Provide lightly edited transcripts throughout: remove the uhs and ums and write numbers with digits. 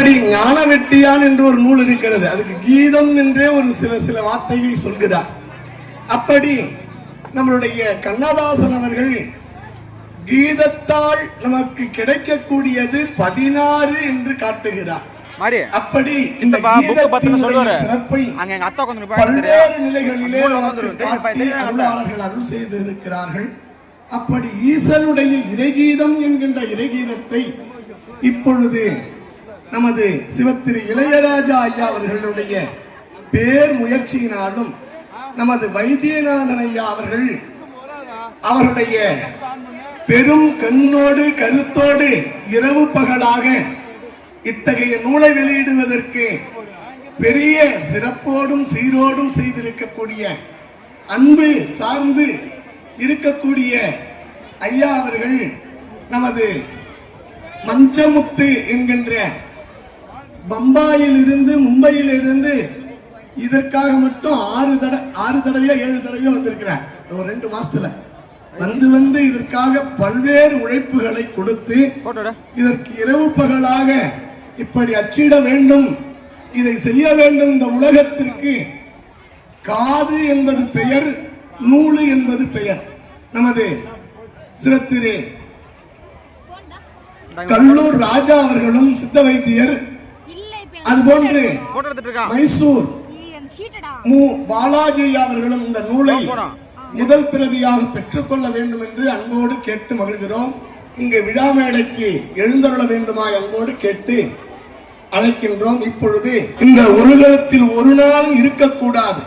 அப்படி ஞான வெட்டியான் என்று ஒரு நூல் இருக்கிறது. அதுக்கு கீதம் என்றே ஒரு சில வார்த்தைகள் சொல்கிறார். அப்படி நம்மளுடைய கண்ணதாசன் அவர்கள் கீதத்தால் நமக்கு கிடைக்கக்கூடியது 16 என்று காட்டுகிறார். அப்படி இந்த சிறப்பை பல்வேறு நிலைகளிலே அருளாளர்கள் அருள் செய்து இருக்கிறார்கள். அப்படி ஈசனுடைய இறைகீதம் என்கின்ற இறைகீதத்தை இப்பொழுது நமது சிவத்திரு இளையராஜா ஐயா அவர்களுடைய பேர் முயற்சியினாலும் நமது வைத்தியநாதன் ஐயா அவர்கள் அவருடைய பெரும் கண்ணோடு கருத்தோடு இரவு பகலாக இத்தகைய நூலை வெளியிடுவதற்கு பெரிய சிறப்போடும் சீரோடும் செய்திருக்கக்கூடிய அன்பு சார்ந்து இருக்கக்கூடிய ஐயா அவர்கள் நமது மஞ்சமுத்து என்கின்ற பம்பாயில் இருந்து மும்பையில் இருந்து இதற்காக மட்டும் 6 தடவையோ 7 தடவையோ வந்திருக்கிறார். ஒரு 2 மாசத்துல வந்து இதற்காக பல்வேறு உழைப்புகளை கொடுத்து இதற்கு இரவு பகலாக இப்படி அச்சிட வேண்டும், இதை செய்ய வேண்டும். இந்த உலகத்திற்கு காது என்பது பெயர், நூலு என்பது பெயர். நமது சிவத்திரு கல்லூர் ராஜா அவர்களும் சித்த வைத்தியர், அதுபோன்று மைசூர் பாலாஜி அவர்களும் இந்த நூலை முதல் பிரதியாக பெற்றுக்கொள்ள வேண்டும் என்று அன்போடு கேட்டு மகிழ்கிறோம். இங்கு விழா மேடைக்கு எழுந்தருள வேண்டுமா அன்போடு கேட்டு அழைக்கின்றோம். இப்பொழுது இந்த உருவத்தில் ஒரு நாளும் இருக்கக்கூடாது,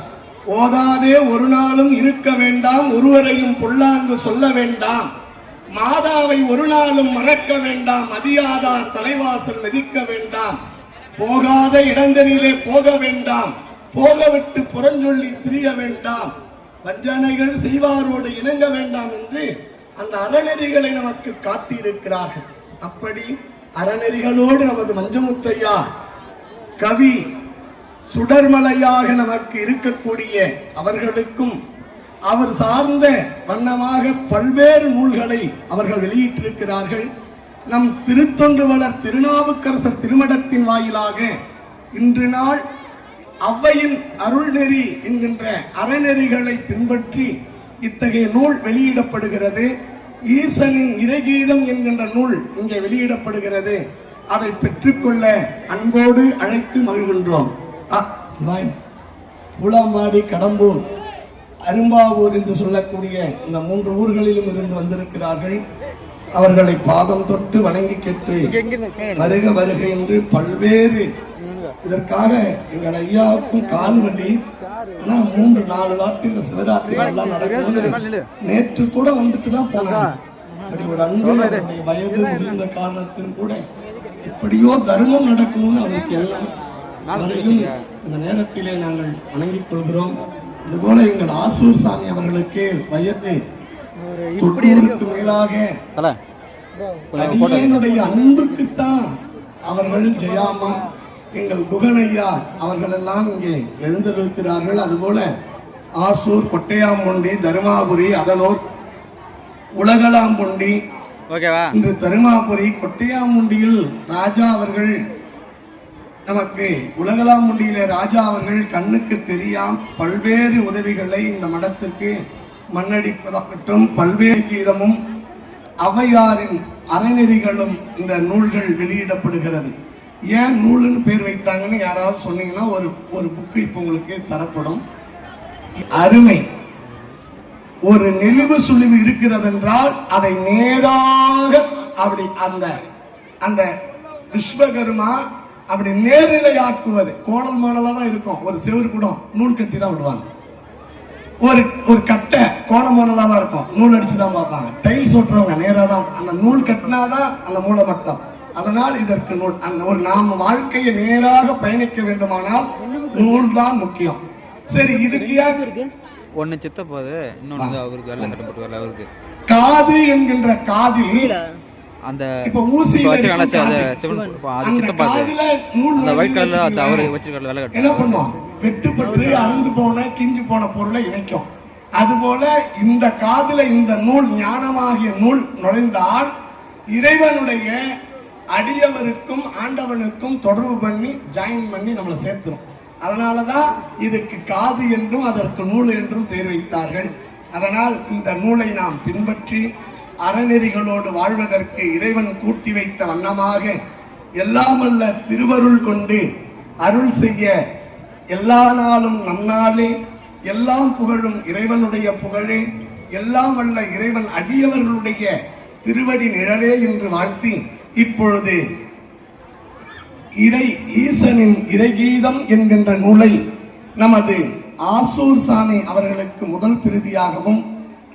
ஓதாதே ஒரு நாளும் இருக்க வேண்டாம், ஒருவரையும் பொல்லாங்கு சொல்ல வேண்டாம், மாதாவை ஒரு நாளும் மறக்க வேண்டாம், மதியாதார் தலைவாசல் மிதிக்க வேண்டாம், போகாத இடங்களிலே போக வேண்டாம், போக விட்டு புறஞ்சொல்லி திரிய வேண்டாம், வஞ்சனைகள் செய்வாரோடு இணங்க வேண்டாம் என்று அந்த அறநெறிகளை நமக்கு காட்டியிருக்கிறார்கள். அப்படி அறநெறிகளோடு நமது மஞ்சமுத்தையா கவி சுடர்மலையாக நமக்கு இருக்கக்கூடிய அவர்களுக்கும் அவர் சார்ந்த வண்ணமாக பல்வேறு நூல்களை அவர்கள் வெளியிட்டிருக்கிறார்கள். நம் திருத்தொண்டு வளர் திருநாவுக்கரசர் திருமடத்தின் வாயிலாக இன்று நாள் அவ்வையின் அருள்நெறி என்கின்ற அறநெறிகளை பின்பற்றி இத்தகைய நூல் வெளியிடப்படுகிறது. ஈசனின் இறைகீதம் என்கின்ற நூல் இங்கே வெளியிடப்படுகிறது. அதை பெற்றுக்கொள்ள அன்போடு அழைத்து மகிழ்கின்றோம். பூலாம்பாடி, கடம்பூர், அரும்பாவூர் என்று சொல்லக்கூடிய இந்த 3 ஊர்களிலும் இருந்து வந்திருக்கிறார்கள். அவர்களை பாதம் தொட்டு வணங்கி கேட்டு வருக வருக என்று பல்வேறு இதற்காக எங்கள் ஐயாவுக்கும் கால்வலி 3-4 வாட்டி இந்த சிவராத்திரி எல்லாம் நடக்கும். நேற்று கூட வந்துட்டு தான் போனாங்க. அப்படி ஒரு அன்பு வயது முதிர்ந்த காரணத்தின் கூட எப்படியோ தர்மம் நடக்கும்னு அவருக்கு எல்லாம் வரையும் இந்த நேரத்திலே நாங்கள் வணங்கிக் கொள்கிறோம். இதுபோல எங்கள் ஆசூர் சாமி அவர்களுக்கு வயது 90க்கு மேலாக அடியேனுடைய அன்புக்குத்தான் அவர்கள் ஜெயாமா எங்கள் குகனையா அவர்கள் எல்லாம் இங்கே எழுந்திருக்கிறார்கள். அதுபோல ஆசூர், கொட்டையாம்பொண்டி, தருமாபுரி, அதனூர், உலகலாம்பொண்டி, இன்று தருமாபுரி, கொட்டையாம்பொண்டியில் ராஜா அவர்கள் நமக்கு உலகலாம்பொண்டியிலே ராஜா அவர்கள் கண்ணுக்கு தெரியாம பல்வேறு உதவிகளை இந்த மடத்திற்கு மண்ணடிப்பதாகட்டும் பல்வேறு கீதமும் ஔவையாரின் அறநெறிகளும் இந்த நூல்கள் வெளியிடப்படுகிறது. ஏன் நூலுன்னு பேர் வைத்தாங்கன்னு யாராவது சொன்னீங்கன்னா ஒரு புக்கு இப்போ உங்களுக்கு தரப்படும். அருமை ஒரு நெளிவு சுழிவு இருக்கிறது என்றால் அதை நேராக அப்படி அந்த விஸ்வகர்மா அப்படி நேர்நிலையாக்குவது. கோணல் மாடலா தான் இருக்கும். ஒரு செவ்வறு கூட நூல் கட்டி தான் விடுவாங்க. ஒரு கட்டை கோணமானலா தான் இருக்கும், நூல் அடிச்சு தான் பார்ப்பாங்க. டைல்ஸ் ஓட்டுறவங்க நேராக தான் அந்த நூல் கட்டினாதான் அந்த மூளை மட்டம். அதனால் இதற்கு நூல் ஒரு நாம வாழ்க்கையை நேராக பயணிக்க வேண்டுமானால் நூல் தான் முக்கியம். சரி, இதுக்கு ஏன் ஒன்னு சித்த போது இன்னொன்னு அவருக்கு வெள்ளை கட்டப்பட்டு வரல. அவருக்கு காது என்கின்ற காதில் அந்த இப்ப ஊசி வச்சிருக்காங்க. என்ன பண்ணுவோம், வெட்டுப்பட்டு அருந்து போன கிஞ்சி போன பொருளை இணைக்கும். அதுபோல இந்த காதுல இந்த நூல் ஞானமாகிய நூல் நுழைந்தால் இறைவனுடைய அடியவருக்கும் ஆண்டவனுக்கும் தொடர்பு பண்ணி ஜாயின் பண்ணி நம்மளை சேர்த்துரும். அதனாலதான் இதுக்கு காது என்றும் அதற்கு நூல் என்றும் பெயர் வைத்தார்கள். அதனால் இந்த நூலை நாம் பின்பற்றி அறநெறிகளோடு வாழ்வதற்கு இறைவன் கூட்டி வைத்த வண்ணமாக எல்லாமல்ல திருவருள் கொண்டு அருள் செய்ய எல்லா நாளும் நன்னாளே எல்லாம் புகழும் இறைவனுடைய புகழே எல்லாம் வல்ல இறைவன் அடியவர்களுடைய திருவடி நிழலே என்று வாழ்த்தி இப்பொழுது இறை ஈசனின் இறைகீதம் என்கின்ற நூலை நமது ஆசூர் சாமி அவர்களுக்கு முதல் பிரதியாகவும்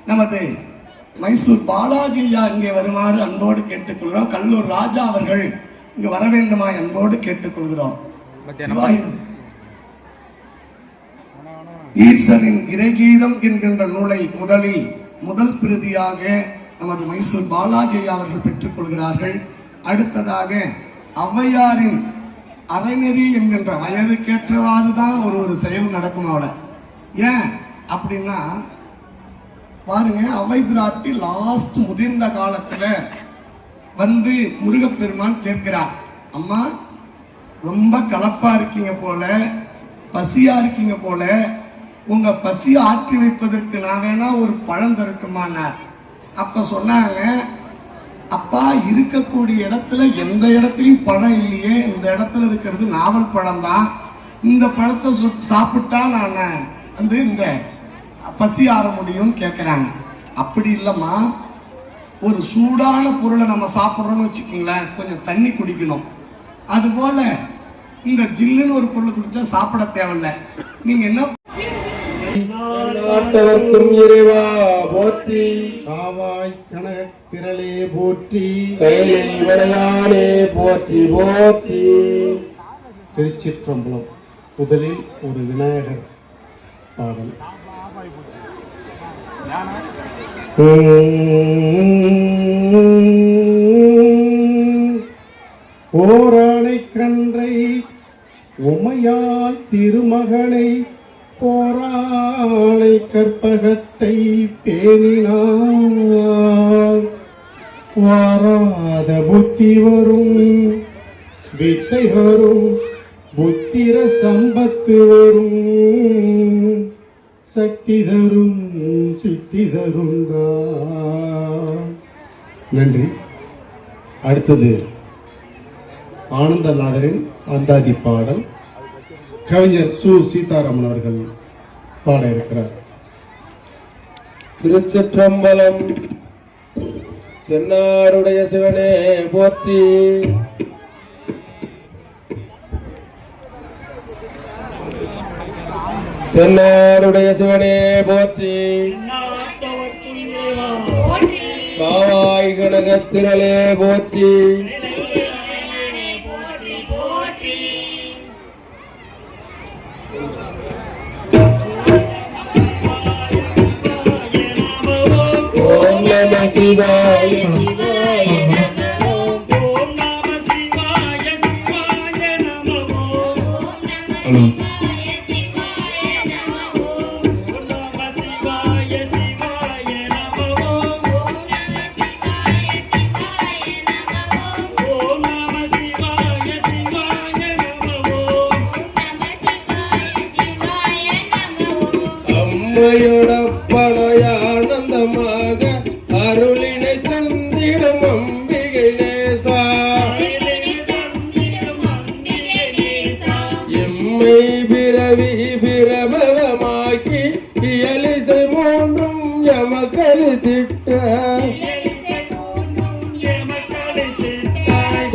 நமது மைசூர் பாலாஜி ஐயா இங்கே வருமாறு அன்போடு கேட்டுக்கொள்கிறோம். கல்லூர் ராஜா அவர்கள் இங்கு வர வேண்டுமா அன்போடு கேட்டுக்கொள்கிறோம். ஈசனின் இறைகீதம் என்கின்ற நூலை முதல் பிரதியாக நமது மைசூர் பாலாஜி ஐயா அவர்கள் பெற்றுக் கொள்கிறார்கள். அடுத்ததாக ஔவையாரின் அறநெறி என்கின்ற வயதுக்கேற்றவாறு தான் ஒரு செயல் நடக்கும். அவளை ஏன் அப்படின்னா பாருங்க, அவை பிராட்டி லாஸ்ட் முதிர்ந்த காலத்துல வந்து முருகப்பெருமான் கேட்கிறார், அம்மா ரொம்ப கலப்பா இருக்கீங்க போல, பசியா இருக்கீங்க போல, உங்க பசியை ஆற்றி வைப்பதற்கு நான் வேணா ஒரு பழம் தருக்குமானார். அப்ப சொன்னாங்க, அப்பா இருக்கக்கூடிய இடத்துல எந்த இடத்துலையும் பழம் இல்லையே, இந்த இடத்துல இருக்கிறது நாவல் பழம் தான், இந்த பழத்தை சாப்பிட்டா நான் வந்து இந்த பசி ஆற முடியும் கேட்குறாங்க. அப்படி இல்லைம்மா, ஒரு சூடான பொருளை நம்ம சாப்பிட்றோம்னு வச்சுக்கோங்களேன், கொஞ்சம் தண்ணி குடிக்கணும். அதுபோல இந்த ஜில்லுன்னு ஒரு பொருள் குடிச்சா சாப்பிட தேவையில்லை. நீங்க என்ன நாட்டவர்க்கும் இறைவா போற்றி, காவாய் கனக திரளே போற்றி, கையில் விளையாடே போற்றி போற்றி. திருச்சிற்றம்பலம். முதலில் ஒரு விநாயகர் பாடல். ஓரானை கன்றை உமையால் திருமகனை போரானை கற்பகத்தை பேணினார் வாராத புத்தி வரும், வித்தை வரும், புத்திர சம்பத்து வரும், சக்தி தரும், சித்தி தரும். நன்றி. அடுத்தது ஆனந்தநாதரின் அந்தாதி பாடல் கவிஞர் சு சீதாராமன் அவர்கள் பாட இருக்கிறார். திருச்சிற்றம்பலம். தென்னாடுடைய சிவனே போற்றி, தென்னாடுடைய சிவனே போற்றி, காவாய் கனகத்திரளே போற்றி, ஓம் நம சிவாய ஓம் நம சிவாய சிவாய நமோ ஓம் நம சிவாய சிவாய நமோ ஓம் நம சிவாய சிவாய நமோ அம்மையோடப்பனையானந்தமாக அருளினை தந்திடும் அம்பிகை நேசா, எம்மை பிறவி பிரபவமாக்கி இயலிசை மூன்றும் எமக்கரு திட்ட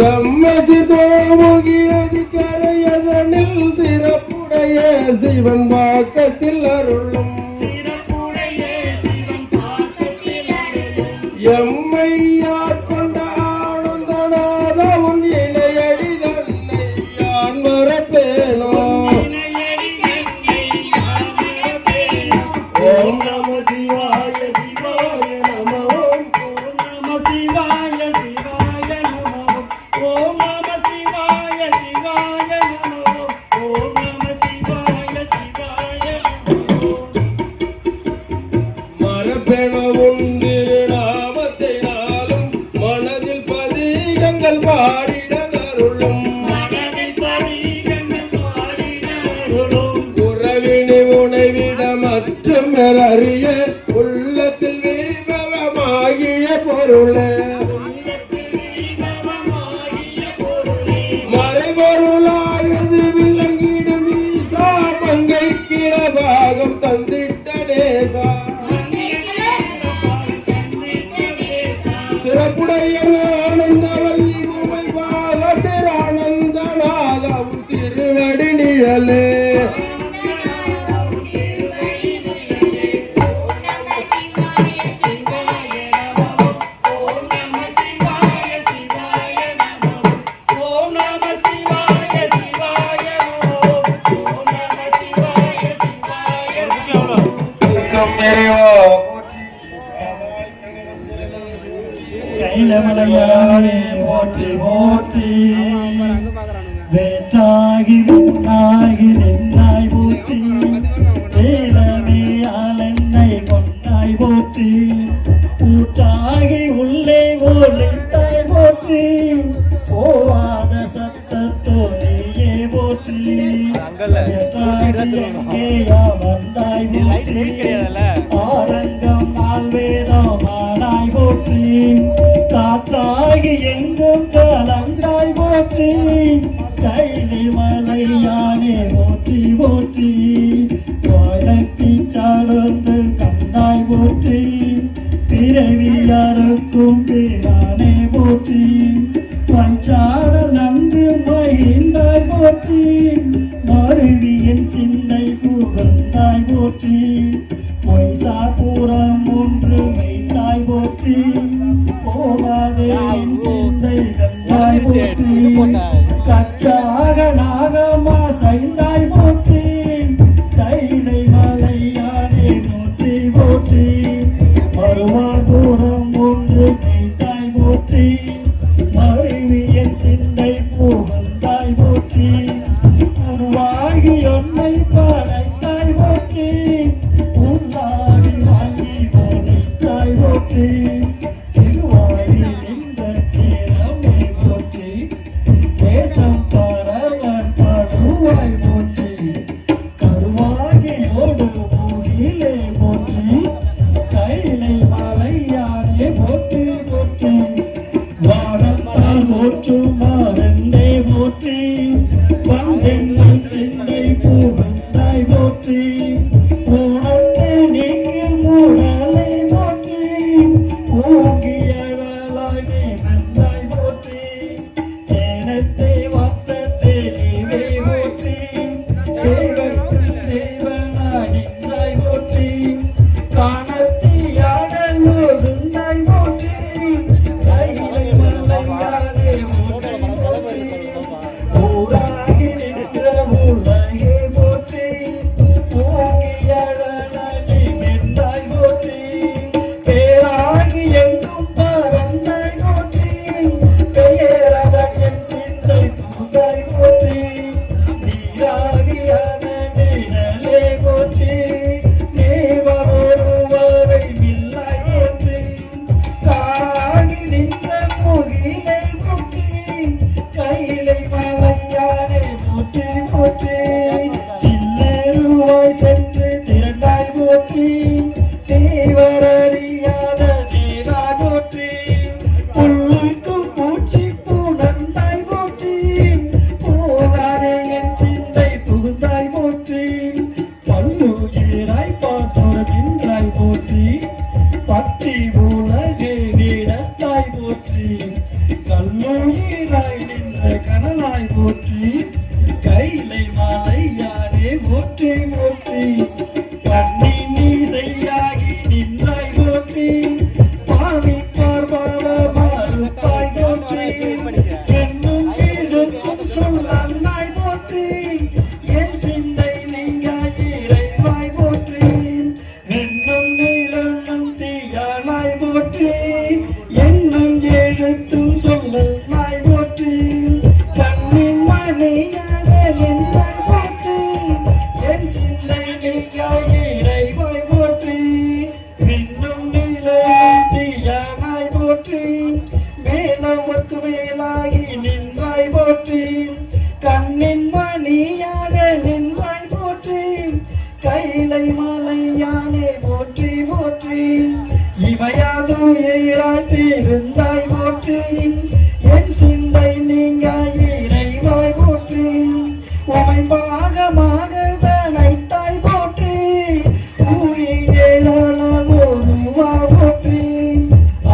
சம்மசி போமுகியது கரையதனில் சிறப்புடைய சிவன் வாக்கத்தில் அருளும் எம்மையார் கொண்ட ஆனந்தநாத உன் இலையடி தன்னை யான் மறப்பேனோ. ஓம் நம சிவாய சிவாய நமோ ஓம் நம சிவாய சிவாய நமோ ஓம் நம சிவாய சிவாய நமோ ஓம் நம சிவாய சிவாய நமோ மறப்பென உன் திருநாமத்தை நாளும் பொருளே மறைபொருளாயது விளங்கிடும் ஈசா மங்கை கிரபாகம் தந்திட்ட நேசா சிறப்புடைய ஆனந்தவல்லி உமை பாகசிற ஆனந்தநாதம் திருவடி நிழலே கைலமலையானே போற்றி போற்றி வேற்றாகி விண்ணாகி நின்னாய் போற்றி வேலமையாளென்னை கொண்டாய் போற்றி ஊற்றாகி உள்ளே ஒளித்தாய் போற்றி போவாத சத்தத்தோயே போற்றி எங்கேயா வந்தாய் போற்றி ஆரங்கம் ஆழ்வேதமானாய் போற்றி காற்றாகி எங்கும் கலந்தாய் போற்றி கைலி மலையானே போற்றி போற்றி வாழத்தி சார்ந்து கந்தாய் போற்றி பிறவியாருக்கும் பேரானே போற்றி பஞ்சார நன்று மகிழ்ந்தாய் போற்றி மருவியின் சிந்தை புகழ்ந்தாய் போற்றி பொய்சாபுரம் ஒன்று வைத்தாய் போற்றி போகாதே என் சிந்தை கந்தாய் போற்றி கச்சாக நாகமா சைந்தாய் போற்றி கைலை மலையானே போற்றி போற்றி மருவாபுரம் ஒன்று வைத்தாய் போற்றி மருவியின் சிந்தை புகழ்ந்தாய் போற்றி உருவாகி ஒன்னை படைத்தாய் போற்றி உள்ளாடி வாங்கி போனித்தாய் போற்றி திருவாயில் இந்த கேரமே போற்றி தேசம் பரவன் படுவாய் போற்றி கருவாகி ஓடு மூகிலே போற்றி கைலை மலையானே போற்றி போற்றி வானத்தால் போற்றும் மறந்தே போற்றி வந்தெங்கள் சிந்தை புகழ்ந்தாய் போற்றி உணர்ந்து நீக்கு மூடலை போற்றி ஊகியவளாய் நீ வந்தாய் போற்றி ஏனத்தை வார்த்தத்தை நீவே போற்றி தேவர்க்கு தேவனாய் நின்றாய் போற்றி காணத்தியான நோடுந்தாய் போற்றி கைலை மலையானே போற்றி போற்றி ஊராகி நின்ற உலகே போற்றி ஊகியழலாய் மென்றாய் போற்றி பேராகி எங்கும் பறந்தாய் போற்றி பெயரதன் என் சிந்தை புகாய் போற்றி நீராகியான நிழலே போற்றி நேவரொருவரை மில்லாய் போற்றி காராகி நின்ற முகிலை போற்றி கைலை மலையானே போற்றி போற்றி சில்லருவாய் சென்று திரண்டாய் போற்றி தேவரறியாத தேராய் போற்றி புல்லுக்கும் பூச்சி புணர்ந்தாய் போற்றி போகாதே என் சிந்தை புகுந்தாய் போற்றி பல்லுயிராய் பார்த்தோர் நின்றாய் போற்றி பற்றி உலகே நீடத்தாய் போற்றி கல்லுயிராய் நின்ற கனலாய் போற்றி கைலை மலையானே போற்றி போற்றி கண்ணி நீ செய்யாகி நின்றாய் போற்றி பாவி பார்வர மறுப்பாய் போற்றி என்னும் கீழுக்கும் சொல்லாய் போற்றி என் சிந்தை நீங்காய் இறைவாய் போற்றி என்னும் நீளம் தீயானாய் போற்றி என்னும் எழுத்தும் சொல்லாய் போற்றி கண்ணின் மணியாக நின்றாய் போற்றி என் சிந்தை நீங்காய் இறைவாய் போற்றி இன்னும் நீளம் தீயானாய் போற்றி மேலவர்க்கு மேலாகி நின்றாய் போற்றி கண்ணின் மணியாக நின்றாய் போற்றி கைலை மலையானே போற்றி போற்றி இமையாதும் எயிராய்த்திருந்தாய் போற்றி என் சிந்தை நீங்க இறைவாய் போற்றி உமை பாகமாக தனைத்தாய் போற்றி ஊழி ஏழாவா போற்றி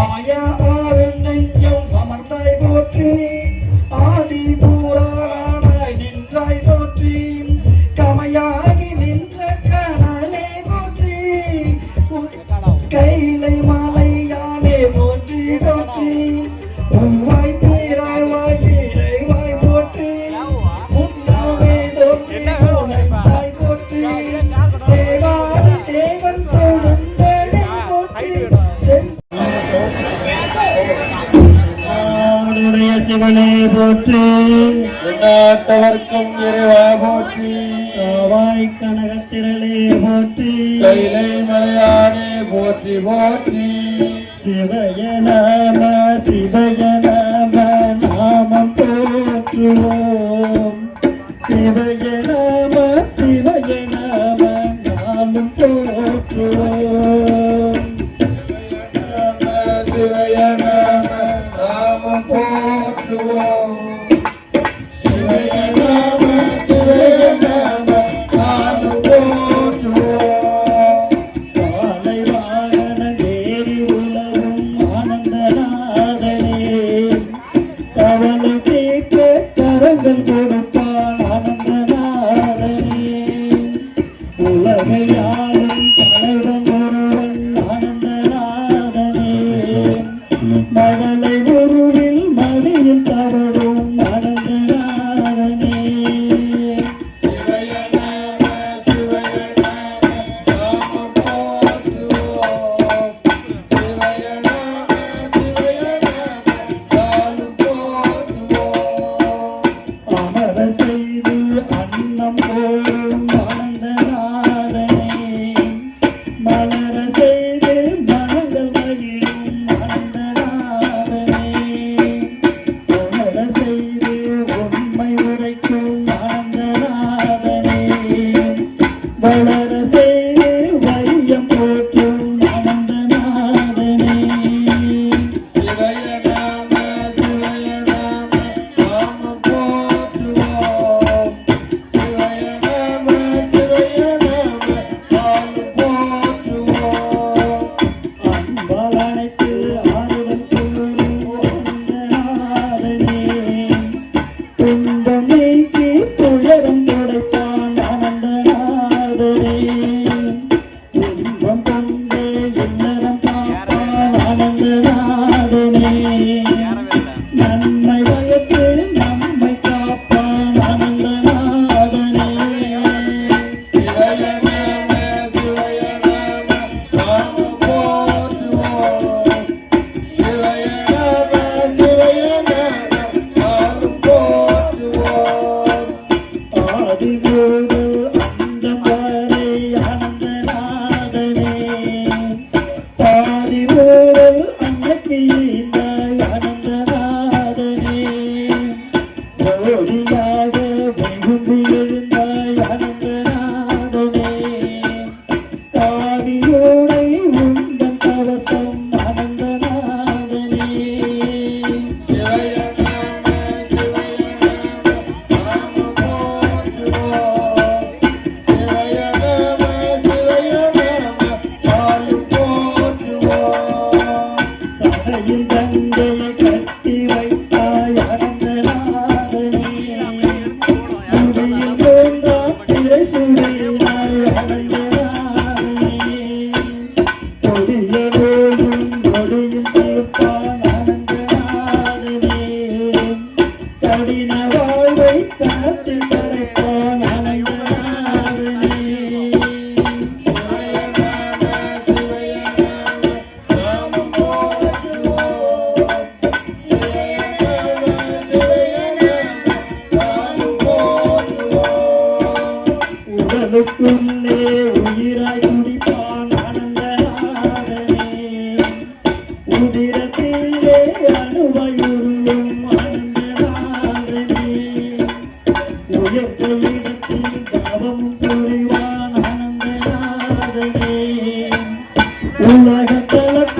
ஆயா ஆறும் நெஞ்சம் அமர்ந்தாய் போற்றி ஆதி பூரானாய் நின்றாய் போற்றி கமையாகி நின்ற கனலே போற்றி கைலை மாலை யானே போற்றி போற்றி உம்மாய் பேராவாய் இறைவாய் போற்றி உன்னாவே தோற்றி உனைத்தாய் போற்றி தேவாதி தேவன் கொழுந்தனை போற்றி சென்னுடைய சிவனே போற்றி நாட்டவர்க்கும் இறைவா போற்றி காவாய் கனகத்திரளே போற்றி கைலை மலையானே போற்றி போற்றி சிவய நாம நாமம் போற்றுவோம் சிவய நாம நாமம் போற்றுவோம் சிவய நாமம் போற்றுவோம் சிவய நாமம் போற்றுவோம் காலை வாகன தேரி உலகும் ஆனந்தநாதனே கவலை தீர்க்க கரங்கள் கொடுப்பான் ஆனந்தநாதனே உலகையாளும் தலைவன் ஒருவன் ஆனந்தநாதனே மழலை உருவில் மடியில் தவறும் ஆனந்தநாதனே சிவய நாமம் போற்றுவோம் சிவய நாமம் போற்றுவோம் அமர செய்து அன்னம் போடும் ஆனந்தநாதனே மலர செய்து மனங்கள் மகிழும் ஆனந்தநாதனே உணர செய்து உண்மை உரைக்கும் ஆனந்தநாதனே வளர செய்து வையம் போற்றும் ஆனந்தநாதனே சிவய நாமம் போற்றுவோம் சிவய நாமம் போற்றுவோம் அன்பழனைக்கு ஆறுதல் கூறும் ஆனந்தநாதனே துன்பம் நீக்கி துயரம் துடைப்பான் ஆனந்தநாதனே இன்பம் கொண்டு இல்லறம் காப்பான் ஆனந்தநாதனே நன்மை வயத்து நம்மை காப்பான் ஆனந்தநாதனே சிவய நாமம் போற்றுவோம் சிவய நாமம் போற்றுவோம் ஆதிகூரு அந்தம் வரை ஆனந்தநாதனே பாதிகூரு அன்னைக்கு இந்த ஆனந்தநாதனே ஓடியாக வெகும்பி எழுந்த ஆனந்தநாதனே காவியோடை உந்தன் கவசம் ஆனந்தநாதனே சிவய நாமம் போற்றுவோம் சிவய நாமம் போற்றுவோம் சபையில் தங்களை கட்டி வைத்தாய் ஆனந்தநாதனே முடியில் தோன்றா திரை சுடையாய் ஆனந்தநாதனே கொடிய நோயும் நொடியில் தீர்ப்பான் ஆனந்தநாதனே கடின வாழ்வை காத்தில் கரைப்பான் ஆனந்தநாதனே உடலுக்குள்ளே உயிராய் துடிப்பான் ஆனந்தநாதனே உதிரத்திலே அணுவையுள்ளும் ஆனந்தநாதனே உயர்ந்த இடத்தில் தவமும் புரிவான் ஆனந்தநாதனே உலக தளத்தில்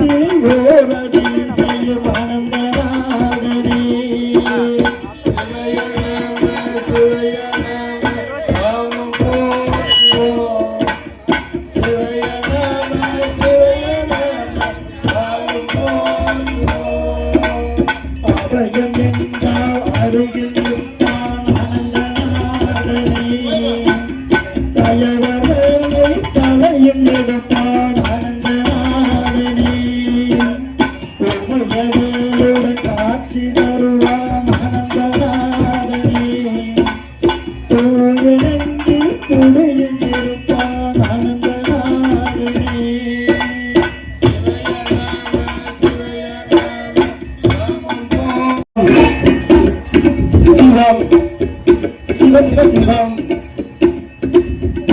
சிவம்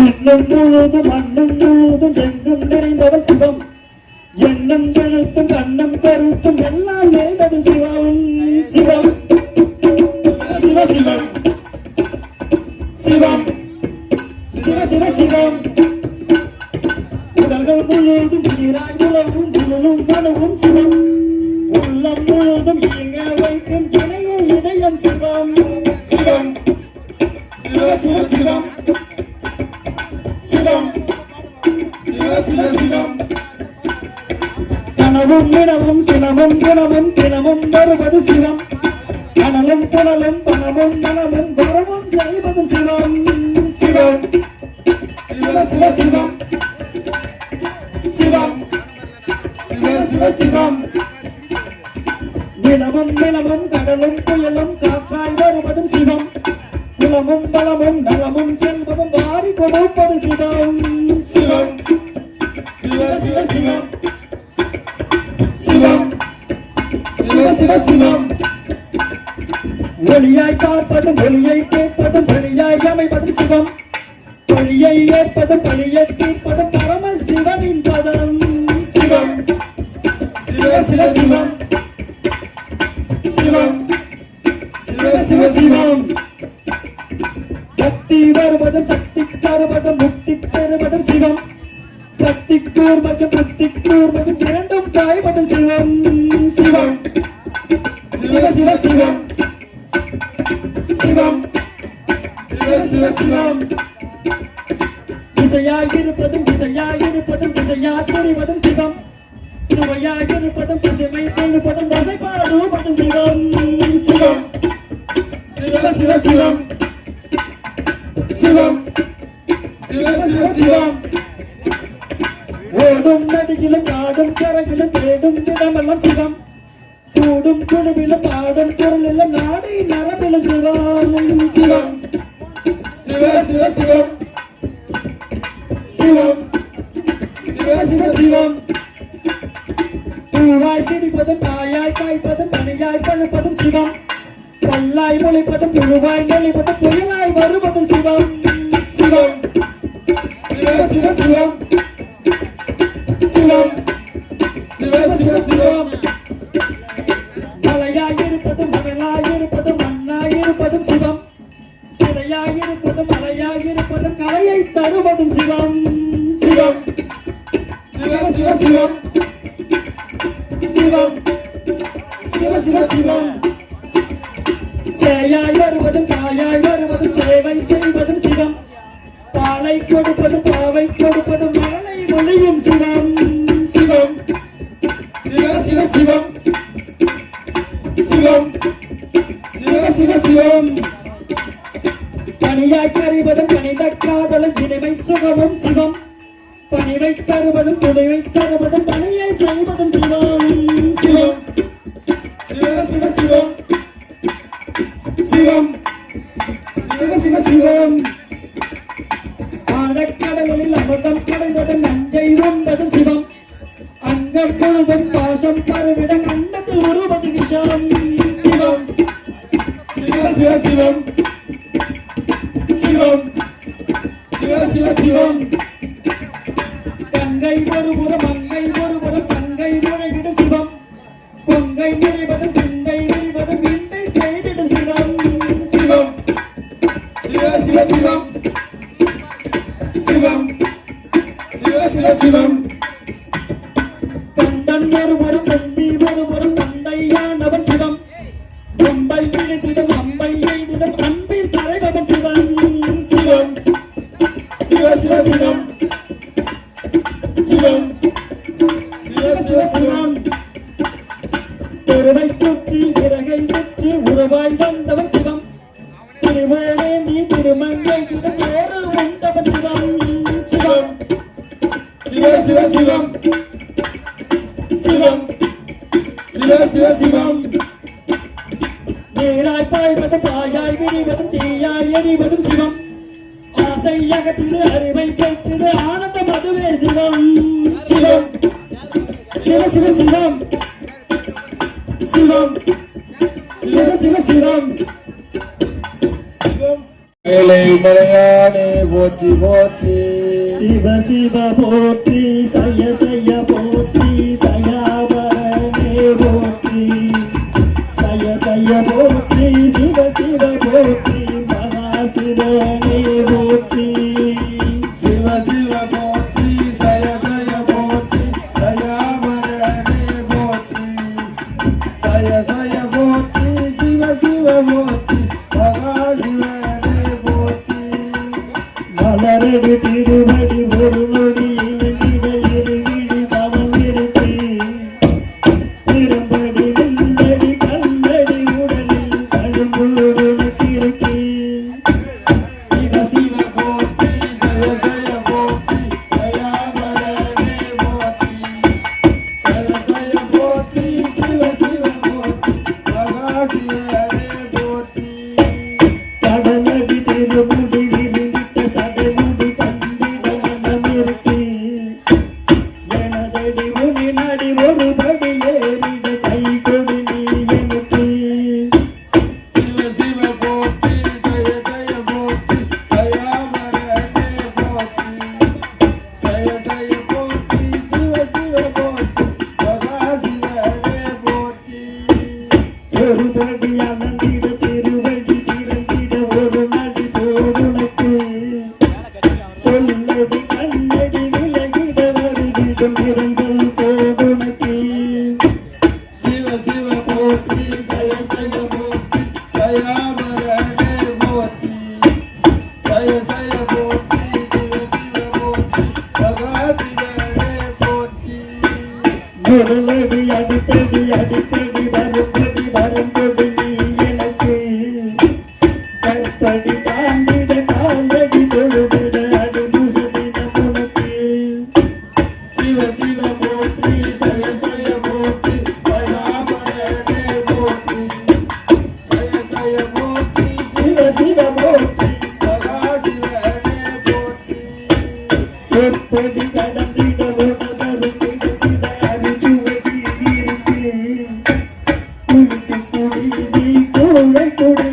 இன்னும் முழுதும் அன்னும் முழுதும் எங்கும் நிறைந்தவன் சிவம் எண்ணம் எழுத்தும் கண்ணம் கருத்தும் எல்லாம் நிறைந்தவன் சிவம் சிவம் சிவ சிவம் சிவம் சிவ சிவ சிவம் உடல்கள் முழுவதும் நீராய் உலகும் உடலும் கனவும் சிவம் உள்ளம் முழுவதும் இயங்க வைக்கும் இணைய இதயம் சிவம் சிவம் சிவ சிவ சிவம் சிவம் சிவ சிவ சிவம் கனவும் நினவும் சினமும் குணமும் தினமும் வருவது சிவம் கனலும் புனலும் பணமும் மனமும் வரவும் செய்வதும் சிவம் சிவம் சிவ சிவ சிவம் சிவம் சிவ சிவ சிவம் நிலமும் நிலமும் கடலும் புயலும் காற்றாய் வருவதும் சிவம் குலமும் பலமும் நலமும் செல்வமும் வாரி கொடுப்பது சிவம் சிவம் சிவ சிவ சிவம் சிவம் சிவ சிவ சிவம் ஒளியாய் பார்ப்பதும் ஒளியை கேட்பதும் ஒளியாய் அமைப்பதும் சிவம் ஒளியை ஏற்பதும் பழியை தீர்ப்பதும் பரம சிவனின் பதம் சிவம் சிவ சிவ சிவம் சிவம் சிவ சிவ சிவம் சக்தி வருவதும் சக்தி தருவதும் முக்தி பெறுவதும் சிவம் சக்தி கூர்வதும் புத்தி கூர்வதும் இரண்டும் தாய்வதும் சிவம் சிவம் சிவ சிவ சிவம் சிவம் சிவ சிவ சிவம் இசையாயிருப்பதும் இசையாயிருப்பதும் இசையாய் தெரிவதும் சிவம் சுவையாயிருப்பதும் பசுமை செய்வதும் வசைப்பாடுவதும் சிவம் சிவம் சிவ சிவ சிவம் சிவம் சிவ சிவ சிவம் ஓடும் நதியிலும் காடும் கரையிலும் தேடும் இடமெல்லாம் சிவம் கூடும் குழுவிலும் பாடும் பொருளிலும் நாடி நரம்பிலும் சிவம் சிவம் சிவ சிவ சிவம் சிவம் சிவ சிவ சிவம் பூவாய் சிரிப்பதும் காயாய் காய்ப்பதும் தனியாய் பழுப்பதும் சிவம் பல்லாய் மொழிப்பதும் புழுவாய் நெளிப்பதும் புயலாய் வருவதும் சிவம் சிவம் சிவ சிவ சிவம் சிவம் சிவ சிவ சிவம் மலையாய் இருப்பதும் மகளாய் இருப்பதும் மண்ணாய் இருப்பதும் சிவம் சிலையாய் இருப்பதும் மலையாய் இருப்பதும் கலையை தருவதும் சிவம் சிவம் சிவ சிவ சிவம் சிவம் சிவ சிவ சிவம் சேயாய் வருவதும் காயாய் வருவதும் சேவை செய்வதும் சிவம் பாலை கொடுப்பதும் பாவை கொடுப்பதும் மகளை மொழியும் சிவம் சிவம் சிவ சிவ சிவம் சிவம் சிவ சிவ சிவம் பணியாய் கறிவதும் பணித காதலும் இனிமை சுகமும் சிவம் பணிவை தருவதும் துணிவை தருவதும் பணியை செய்வதும் சிவம் சிவம் சிவ சிவ சிவம் சிவம் சிவ சிவ சிவம் ஆழக்கடலில் அமிர்தம் கடைந்ததும் நஞ்சை உண்டதும் சிவம் அங்கம் முழுதும் பாசம் பருவிட கண்டத்தில் உருவது விஷம் சிவம் சிவ சிவ சிவம் சிவம் சிவ சிவ சிவம் கங்கை ஒருபுறம் மங்கை ஒருபுறம் சங்கை நுழைவிடும் சிவம் பொங்கை நிறைவதும் சிந்தை நிறைவதும் விந்தை செய்திடும் சிவம் சிவம் சிவ சிவ சிவம் சிவம் சிவ சிவ சிவம் தந்தன் ஒருவரும் தம்பி ஒருவரும் தந்தையானவன் சிவம் அம்பை இழுத்திடும் அம்பை எய்திடும் அன்பின் தலைவன் சிவம் சிவம் சிவ சிவ சிவம் சிவம் சிவ சிவ சிவம் பெருமை தூக்கி இறகை வெற்றி உருவாய் வந்தவன் சிவம் திருவோடேந்தி திருமங்கை சேரு வந்தவன் சிவம் சிவம் சிவ சிவ சிவம் சிவம் சிவ சிவ சிவம் நீராய் பாய்வதும் பாயாய் விரிவதும் தீயாய் எரிவதும் சிவம் ஆசை அகற்றிடு அறிவை பெற்றிடு ஆனந்தம் அதுவே சிவம் சிவம் சிவ சிவ சிவம் சிவம் சிவ சிவ சிவம் சிவம் ஏழை மலையானே போற்றி போற்றி சிவ சிவ போற்றி சய சய போற்றி சயாபரணே போற்றி சய சய போற்றி சிவ சிவ போற்றி சதாசிவனே போற்றி சிவ சிவ போற்றி சய சய போற்றி சயாபரணே போற்றி சய சய போற்றி சிவ சிவ போற்றி சதாசிவனே போற்றி மலரடி திருவடி ஒரு நொடி இலங்கிட இருவிழி சமம் இருக்கு திரும்படி நின்றடி கல்லடி உடலில் கழும்புருக்கு சிவ சிவ போற்றி சய சய போற்றி சயாபரணே போற்றி சய சய போற்றி சிவ சிவ போற்றி சதாசிவனே போற்றி கடலடி திருமுடி விரிவிட்ட சடைமுடி கண்டிட மனம் இருக்கு எனதடி முனி நடி ஒருபடி ஏறிட கை கொடு நீ எனக்கு சிவ சிவ போற்றி சய சய போற்றி சயாபரணே போற்றி சய சய போற்றி சிவ சிவ போற்றி சதாசிவனே போற்றி ஒருபடி அனந்திட திருவடி திறந்திட ஒரு நடி போடுனக்கு சொல்லடி கண்ணடி விலகிட வருகிடும் இரங்கள் போடுனக்கு சிவ சிவ போற்றி சய சய போற்றி சயாபரணே போற்றி சய சய போற்றி சிவ சிவ போற்றி சதாசிவனே போற்றி முரளடி அடித்தடி அடித்தடி வரும்படி வரும்படி நீ எனக்கு கற்படி தாண்டிட காலடி தொழுதிட அடிமுசதிட உனக்கு சிவ சிவ போற்றி சய சய போற்றி சயாபரணே போற்றி சய சய போற்றி சிவ சிவ போற்றி சதாசிவனே போற்றி எப்படி கடந்திட உணவரு கிடத்திட அரிச்சுவடி இருக்கு குளித்து குடி நீ கூடை குடி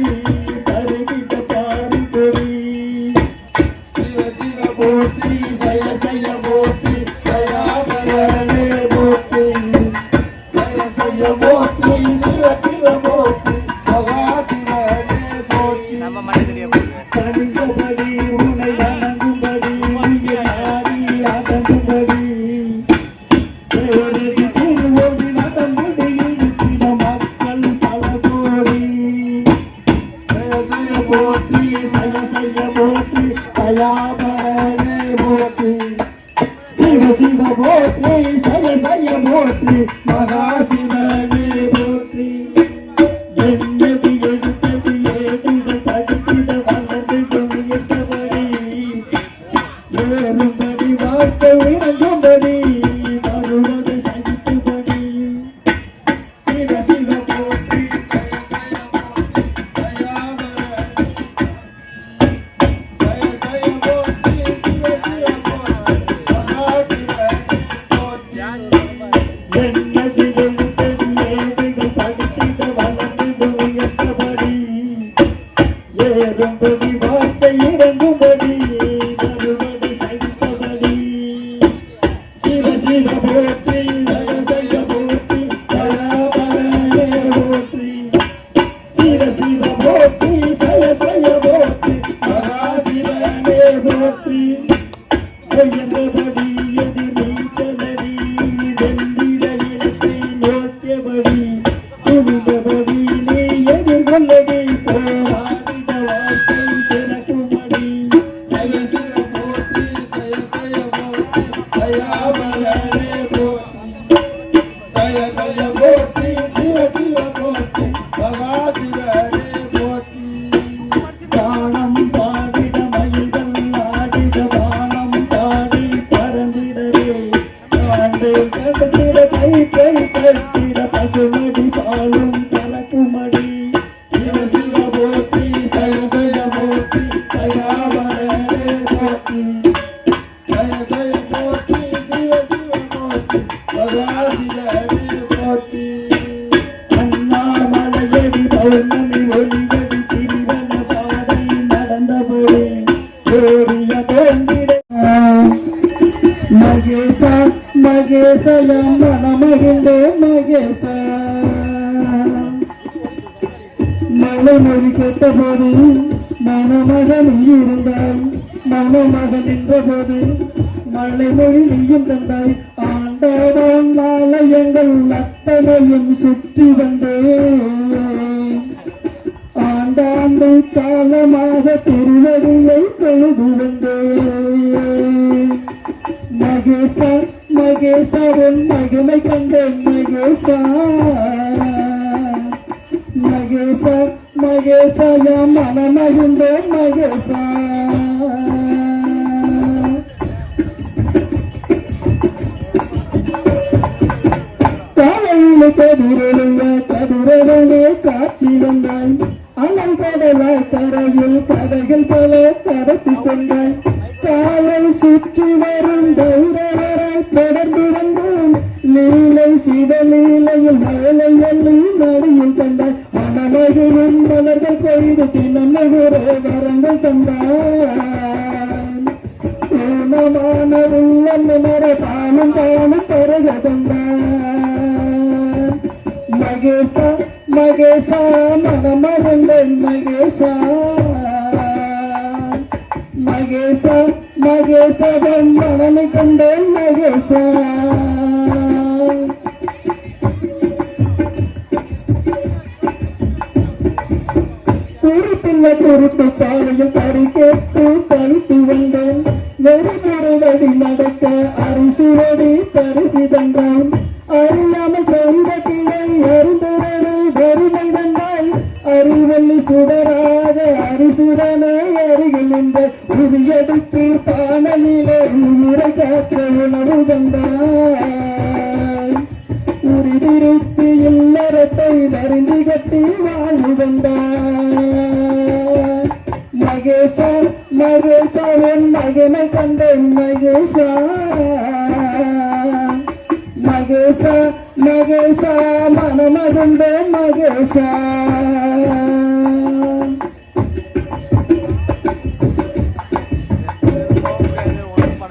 தருகிட பாரி கொடி சிவ சிவ போற்றி சய சய போற்றி சயாபரணே போற்றி சய சய போற்றி சிவ சிவ போற்றி சதாசிவனே போற்றி தனிந்தபடி உன்னை வணங்கும்படி ஆடி அடங்கும்படி தேவரடி திருவோடி நடந்தடி இருக்கிற மக்கள் பல கோடி சய சய போற்றி சய சய போற்றி தயாபரணே போற்றி சிவ சிவ போற்றி சய சய போற்றி மகாசிவனே போற்றி என்னது எடுத்தது ஏடிட தடுத்திட வந்தது கொண்டியபடி ஏறும்படி வாழ்க்கை இறங்கும்படி வருவது சகித்துபடி சிவ சிவ போற்றி என்னது எடுத்தது ஏடிட தடுத்திட வந்தது உயர்த்தபடி ஏறும்படி வாழ்க்கை இறங்கும்படி வருவது சகித்தபடி சிவ சிவ போற்றி சய சய போற்றி தயாபரணே போற்றி சிவ சிவ போற்றி சய சய போற்றி மகாசிவனே போற்றி உயர்ந்தபடி எதிர் நீச்சலடி வெள்ளிட இலக்கை நோக்கியபடி துணிந்தபடி நீ எதிர்கொள்ளடி போராடிட வாழ்க்கை சிறக்குமடி சய சய போற்றி சய சய போற்றி சயாபரணே போற்றி சய சய போற்றி சிவ சிவ போற்றி சதாசிவனே போற்றி தானம் பாடிட மயில்கள் ஆடிட வானம் பாடி பறந்திடவே ஆண்டு கடத்திட கை கை கட்டிட பசுமடி பாலும் கலக்குமடி சிவ சிவ போற்றி சய சய போற்றி சயாபரணே போற்றி சய சய போற்றி சிவ சிவ போற்றி சதாசிவனே போற்றி அண்ணாமலையடி பௌர்ணமி ஒளியடி திரிவன பாதை நடந்தபடி மனமகிழ்ந்தே மகேசா மலைமொழி கேட்ட போது மணமகன் இருந்தாய் மணமகன் என்ற போது மலைமொழி நீயும் தந்தாய் ஆண்டவன் ஆலயங்கள் அத்தனையும் சுற்றி வந்தேன் ஆண்டாண்டு காலமாக திருவடியை தொழுது வந்தேன் மகேசா மகேசா உன் மகிமை கண்டேன் மகேசா மகேசா மகேசா என் மனமகிழ்ந்தேன் மகேசா காலையில் கதிரவனே காட்சி வந்தாய் அலங்கடலாய் கரையில் கதைகள் பல கடத்தி சென்றாய் காலை சுற்றி வரும் தைரவராய் தொடர்ந்து வந்தோம் லீலை சிவலீலையில் மேலை எல்லி நடியில் கண்டாய் மனமகிழும் மலர்கள் கொய்து தினமகுர வரங்கள் தந்தாய் ஊனமான உள்ளம் மர தானும் தானும் பருக தந்தாய் மகேசா மகேசா மனமகிழ்ந்தேன் மகேசா மகேசா மகேசவன் மனமை கண்டேன் மகேசா குறிப்பில்ல குறிப்பு பாதையில் பறி கேட்டு பழித்து வந்தேன் வெறுமொரு வழி நடக்க அரிசுவடி பரிசு தந்தான் அறியாமல் செய்த கிளை அருந்துவரு வறுமை தந்தாய் அறிவல்லி சுடராக அரிசுடனே அருகில் இந்த உரியடுத்து பானையிலே உயிரை காற்ற உணவு தந்தாய் உரிதிருத்தி இல்லறத்தை வருந்தி கட்டி வாழ்வு வந்தாய் மகேசா மகேசா உன் மகனை கண்டேன் மகேசா மகேசா மகேசா மனமகிழ்ந்தேன் மகேசா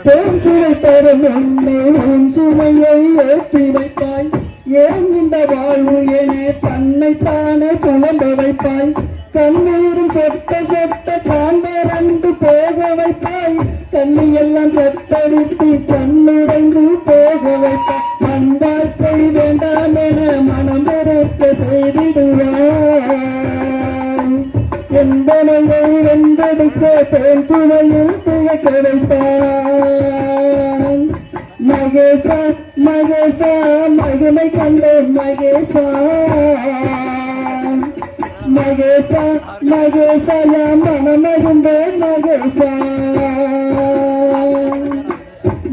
தேன் சுவை தரும் என்னை உன் சுமையை ஏற்றி வைப்பாய் ஏன் இந்த வாழ்வு என தன்னைத்தானே புலம்ப வைப்பாய் கண்ணீரும் சொட்ட சொட்ட காண்பரண்டு போக வைப்பாய் கண்ணியெல்லாம் செத்தடித்து கண்ணுடைந்து போக வைப்பாய் மண்டாக்கை வேண்டாம் என மனம் பெருக்க செய்திடுவாய் என்பனையை வென்றெடுக்க தேன் சுவையில் துயக்க வைப்பாய் மகேசா மகேசா மகிமை கண்டேன் மகேசா மகேசா மகேசா என் மனமகிழ்ந்தேன் மகேசா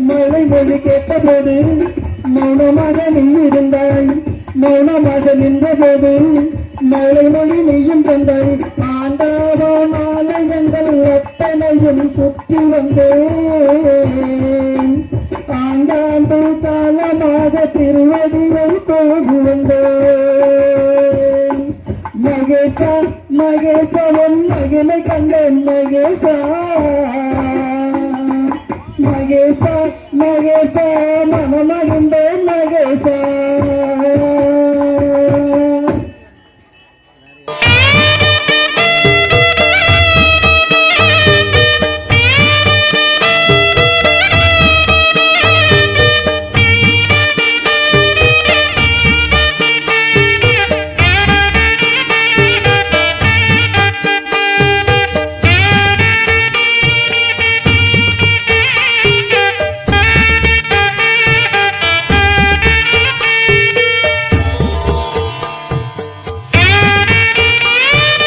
மழை மொழி கேட்டபோது மௌனமாக நீ இருந்தாய் மௌனமாக நின்றபோது மழை மொழி நீயும் தந்தாய் ஆண்டாவோ ஆலயங்கள் அத்தனையும் சுற்றி வந்தேன் ஆண்டாண்டு காலமாக திருவடியை போகு வந்தேன் மகேசா மகேசா உன் மகிமை கண்டேன் மகேசா மகேசா மகேசா மனமகிழ்ந்த